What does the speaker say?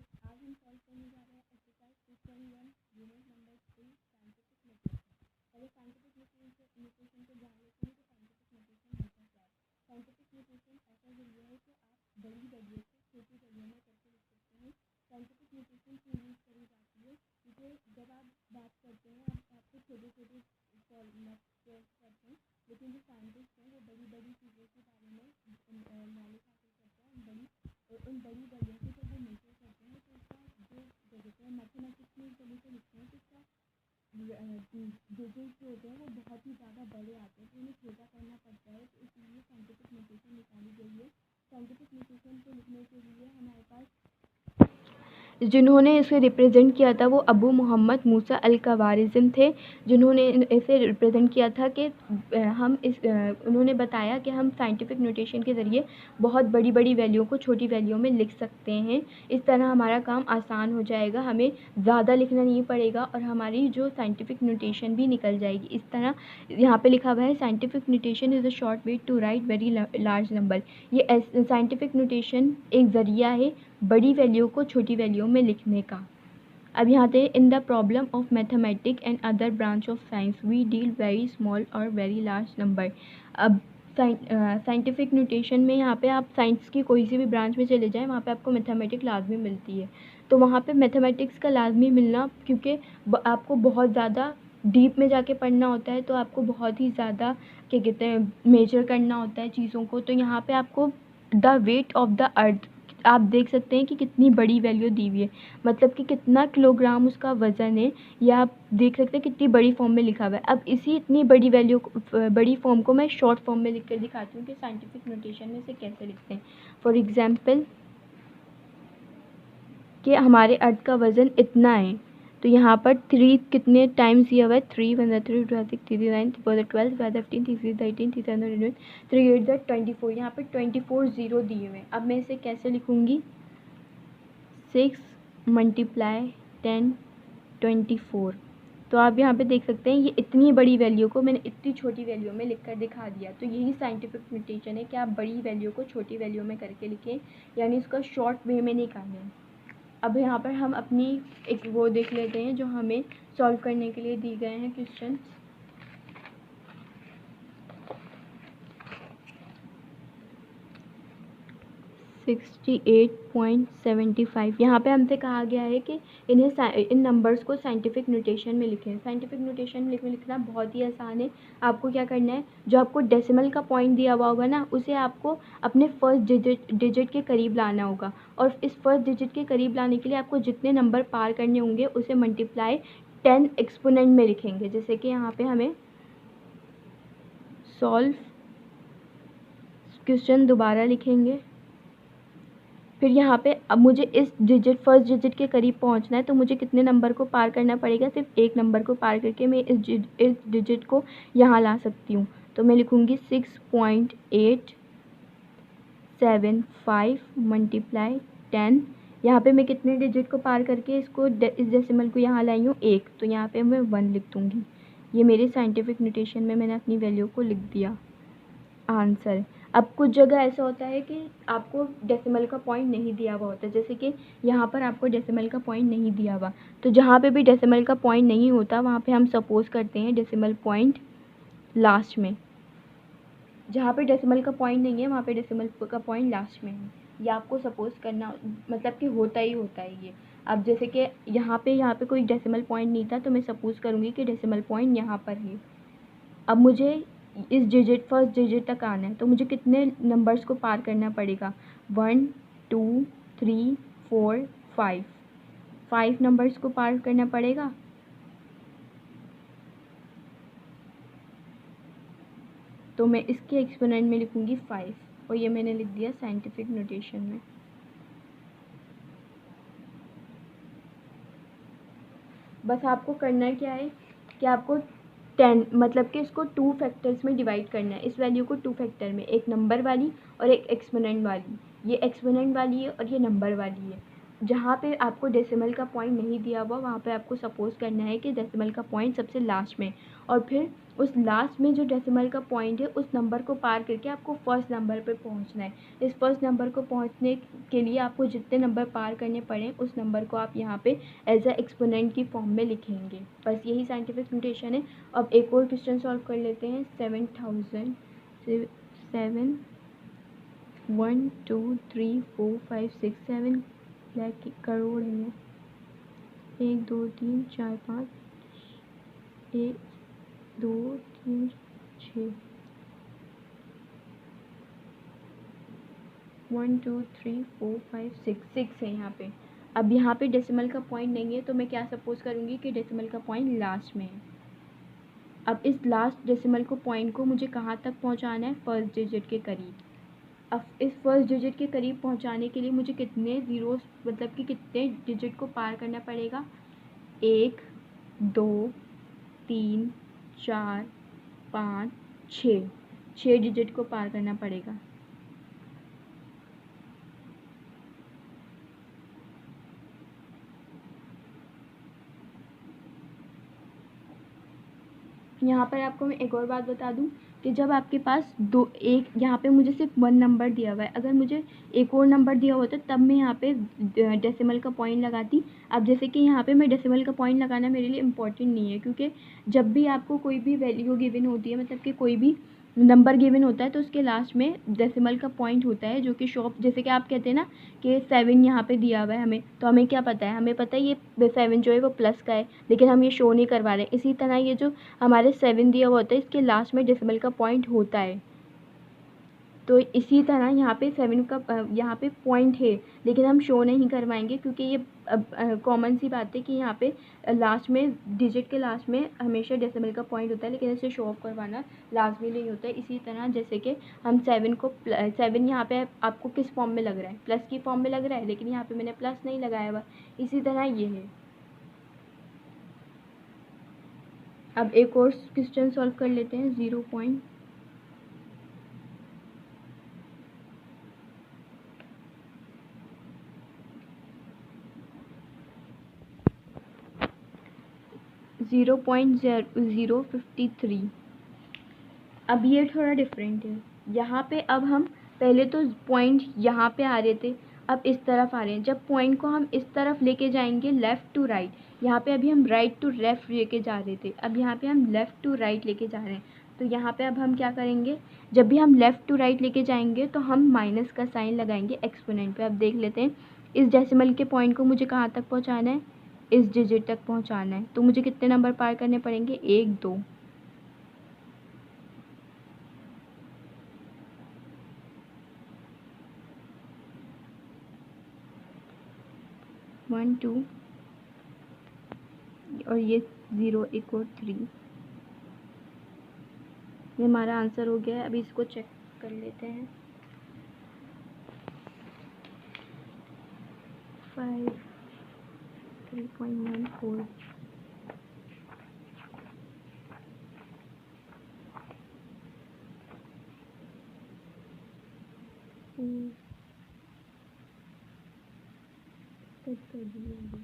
आज हम सॉल्व करने जा रहे हैं exercise 2.1 unit number 3 scientific notation. पहले साइंटिफिक नोटेशन को जान लेते हैं कि साइंटिफिक नोटेशन होता क्या है। साइंटिफिक नोटेशन ऐसा जरिया है कि आप बड़ी वैल्यू को छोटी वैल्यू में करके लिख सकते हैं। साइंटिफिक नोटेशन क्यों यूज करी जाती है, क्योंकि जब आप बात करते हैं आपको छोटे छोटे करते हैं, लेकिन जो साइंटिस्ट हैं वो बड़ी बड़ी चीज़ों के बारे में नॉलेज हासिल करते हैं। उन बड़ी वैल्यू को जब वो मेजर करते हैं तो उसका जो क्या कहते हैं मैथमेटिक्स में इस तरीके से लिखते हैं कि इसका डिजिट जो होते हैं वो बहुत ही ज़्यादा बड़े आते हैं, तो उन्हें छोटा करना पड़ता है, तो इसलिए साइंटिफिक नोटेशन निकाली गई है। साइंटिफिक नोटेशन को लिखने के लिए हमारे पास जिन्होंने इसे रिप्रेजेंट किया था वो अबू मोहम्मद मूसा अल ख़वारिज़्म थे, जिन्होंने इसे रिप्रेजेंट किया था कि उन्होंने बताया कि हम साइंटिफिक नोटेशन के ज़रिए बहुत बड़ी बड़ी वैल्यू को छोटी वैल्यू में लिख सकते हैं। इस तरह हमारा काम आसान हो जाएगा, हमें ज़्यादा लिखना नहीं पड़ेगा और हमारी जो साइंटिफिक नोटेशन भी निकल जाएगी। इस तरह यहाँ पे लिखा हुआ है scientific notation is a short way to write very large number. ये साइंटिफिक नोटेशन एक ज़रिया है बड़ी वैल्यू को छोटी वैल्यू में लिखने का। अब यहाँ पे in the problem of mathematic and other branch of science we deal very small और वेरी लार्ज नंबर। अब साइंटिफिक नोटेशन में यहाँ पे आप साइंस की कोई सी भी ब्रांच में चले जाएं, वहाँ पे आपको मैथमेटिक्स लाजमी मिलती है। तो वहाँ पे मैथमेटिक्स का लाजमी मिलना, क्योंकि आपको बहुत ज़्यादा डीप में जाके पढ़ना होता है, तो आपको बहुत ही ज़्यादा क्या कहते हैं मेजर करना होता है चीज़ों को। तो यहाँ पे आपको the weight of the earth आप देख सकते हैं कि कितनी बड़ी वैल्यू दी हुई है, मतलब कि कितना किलोग्राम उसका वज़न है, या आप देख सकते हैं कितनी बड़ी फॉर्म में लिखा हुआ है। अब इसी इतनी बड़ी वैल्यू बड़ी फॉर्म को मैं शॉर्ट फॉर्म में लिख कर दिखाती हूँ कि साइंटिफिक नोटेशन में इसे कैसे लिखते हैं। फॉर एग्जांपल कि हमारे अर्थ का वज़न इतना है, तो यहाँ पर 3 कितने टाइम्स दिया हुआ है, 3 1 3 2 6 3 9 4 12 5 15 3 13 3 7 11 3 8 24, यहाँ पर 24 ज़ीरो दिए हुए हैं। अब मैं इसे कैसे लिखूँगी, 6 मल्टीप्लाई 10 24। तो आप यहाँ पे देख सकते हैं ये इतनी बड़ी वैल्यू को मैंने इतनी छोटी वैल्यू में लिख कर दिखा दिया। तो यही साइंटिफिक नोटेशन है कि आप बड़ी वैल्यू को छोटी वैल्यू में करके लिखें, यानी इसका शॉर्ट वे में निकालें। अब यहाँ पर हम अपनी एक वो देख लेते हैं जो हमें सॉल्व करने के लिए दी गए हैं क्वेश्चन। 68.75 यहाँ पे हमसे कहा गया है कि इन नंबर्स को साइंटिफिक नोटेशन में लिखें। साइंटिफिक नोटेशन में लिखना बहुत ही आसान है। आपको क्या करना है, जो आपको डेसिमल का पॉइंट दिया हुआ होगा ना, उसे आपको अपने फर्स्ट डिजिट के करीब लाना होगा, और इस फर्स्ट डिजिट के करीब लाने के लिए आपको जितने नंबर पार करने होंगे उसे मल्टीप्लाई 10 एक्सपोनेंट में लिखेंगे। जैसे कि यहाँ पे हमें सॉल्व क्वेश्चन दोबारा लिखेंगे, फिर यहाँ पे अब मुझे इस फर्स्ट डिजिट के करीब पहुँचना है, तो मुझे कितने नंबर को पार करना पड़ेगा, सिर्फ एक नंबर को पार करके मैं इस डिजिट को यहाँ ला सकती हूँ। तो मैं लिखूँगी 6.875 मल्टीप्लाई 10। यहाँ पे मैं कितने डिजिट को पार करके इस डेसिमल को यहाँ लाई हूँ, 1, तो यहाँ पे मैं 1 लिख दूँगी। ये मेरे साइंटिफिक नोटेशन में मैंने अपनी वैल्यू को लिख दिया, आंसर। अब कुछ जगह ऐसा होता है कि आपको डेसिमल का पॉइंट नहीं दिया हुआ होता है, जैसे कि यहाँ पर आपको डेसिमल का पॉइंट नहीं दिया हुआ, तो जहाँ पे भी डेसिमल का पॉइंट नहीं होता वहाँ पे हम सपोज़ करते हैं डेसिमल पॉइंट लास्ट में। जहाँ पे डेसिमल का पॉइंट नहीं है वहाँ पे डेसिमल का पॉइंट लास्ट में है। ये आपको सपोज़ करना, मतलब कि होता ही होता है ये। अब जैसे कि यहाँ पे कोई डेसिमल पॉइंट नहीं था, तो मैं सपोज़ करूँगी कि डेसिमल पॉइंट यहाँ पर है। अब मुझे इस फर्स्ट डिजिट तक आना है, तो मुझे कितने नंबर्स को पार करना पड़ेगा, 1 2 3 4 5 नंबर्स को पार करना पड़ेगा। तो मैं इसके एक्सपोनेंट में लिखूँगी 5, और ये मैंने लिख दिया साइंटिफिक नोटेशन में। बस आपको करना क्या है कि आपको 10 मतलब कि इसको 2 फैक्टर्स में डिवाइड करना है, इस वैल्यू को 2 फैक्टर में, एक नंबर वाली और एक एक्सपोनेंट वाली। ये एक्सपोनेंट वाली है और ये नंबर वाली है। जहाँ पे आपको डेसिमल का पॉइंट नहीं दिया हुआ वहाँ पे आपको सपोज़ करना है कि डेसिमल का पॉइंट सबसे लास्ट में, और फिर उस लास्ट में जो डेसिमल का पॉइंट है उस नंबर को पार करके आपको फर्स्ट नंबर पे पहुंचना है। इस फर्स्ट नंबर को पहुंचने के लिए आपको जितने नंबर पार करने पड़े उस नंबर को आप यहाँ पे एज अ एक्सपोनेंट की फॉर्म में लिखेंगे। बस यही साइंटिफिक नोटेशन है। अब एक और क्वेश्चन सॉल्व कर लेते हैं। 7000 7 1 2 3 4 5 6 7 लाख करोड़ है। 1 2 3 4 5 1 2 3 6 1 2 3 4 5 6 है यहाँ पे। अब यहाँ पे डेसिमल का पॉइंट नहीं है तो मैं क्या सपोज करूँगी कि डेसिमल का पॉइंट लास्ट में है। अब इस लास्ट डेसिमल को पॉइंट को मुझे कहाँ तक पहुँचाना है? फर्स्ट डिजिट के करीब। अब इस फर्स्ट डिजिट के करीब पहुँचाने के लिए मुझे कितने ज़ीरोस मतलब कि कितने डिजिट को पार करना पड़ेगा? 1 2 3 4 5 6 डिजिट को पार करना पड़ेगा। यहाँ पर आपको मैं एक और बात बता दूँ कि जब आपके पास एक यहाँ पे मुझे सिर्फ 1 नंबर दिया हुआ है, अगर मुझे एक और नंबर दिया होता तब मैं यहाँ पे डेसिमल का पॉइंट लगाती। अब जैसे कि यहाँ पे मैं डेसिमल का पॉइंट लगाना मेरे लिए इम्पॉर्टेंट नहीं है, क्योंकि जब भी आपको कोई भी वैल्यू गिवन होती है, मतलब कि कोई भी नंबर गिवन होता है तो उसके लास्ट में डेसिमल का पॉइंट होता है, जो कि जैसे कि आप कहते हैं ना कि 7 यहाँ पे दिया हुआ है हमें, तो हमें क्या पता है? हमें पता है ये 7 जो है वो प्लस का है, लेकिन हम ये शो नहीं करवा रहे। इसी तरह ये जो हमारे 7 दिया हुआ होता है इसके लास्ट में डेसिमल का पॉइंट होता है। तो इसी तरह यहाँ पे 7 का यहाँ पे पॉइंट है, लेकिन हम शो नहीं करवाएंगे, क्योंकि ये कॉमन सी बात है कि यहाँ पे लास्ट में डिजिट के लास्ट में हमेशा डेसिमल का पॉइंट होता है, लेकिन इसे शो ऑफ करवाना लाजमी नहीं होता है। इसी तरह जैसे कि हम 7 यहाँ पे आपको किस फॉर्म में लग रहा है? प्लस की फॉर्म में लग रहा है, लेकिन यहाँ पर मैंने प्लस नहीं लगाया हुआ। इसी तरह ये है। अब एक और क्वेश्चन सॉल्व कर लेते हैं। 0.053। अब ये थोड़ा डिफरेंट है। यहाँ पे अब हम पहले तो पॉइंट यहाँ पे आ रहे थे, अब इस तरफ आ रहे हैं। जब पॉइंट को हम इस तरफ लेके जाएंगे लेफ़्ट टू राइट, यहाँ पे अभी हम राइट टू लेफ़्ट लेके जा रहे थे, अब यहाँ पे हम लेफ़्ट टू राइट लेके जा रहे हैं। तो यहाँ पे अब हम क्या करेंगे? जब भी हम लेफ़्ट टू राइट लेके जाएंगे तो हम माइनस का साइन लगाएंगे एक्सपोनेंट पे। अब देख लेते हैं, इस डेसिमल के पॉइंट को मुझे कहाँ तक पहुँचाना है? इस डिजिट तक पहुँचाना है। तो मुझे कितने नंबर पार करने पड़ेंगे? 1 2 1 2 और ये 0 1 और 3। ये हमारा आंसर हो गया है। अभी इसको चेक कर लेते हैं। 5 3.14 कर दिए।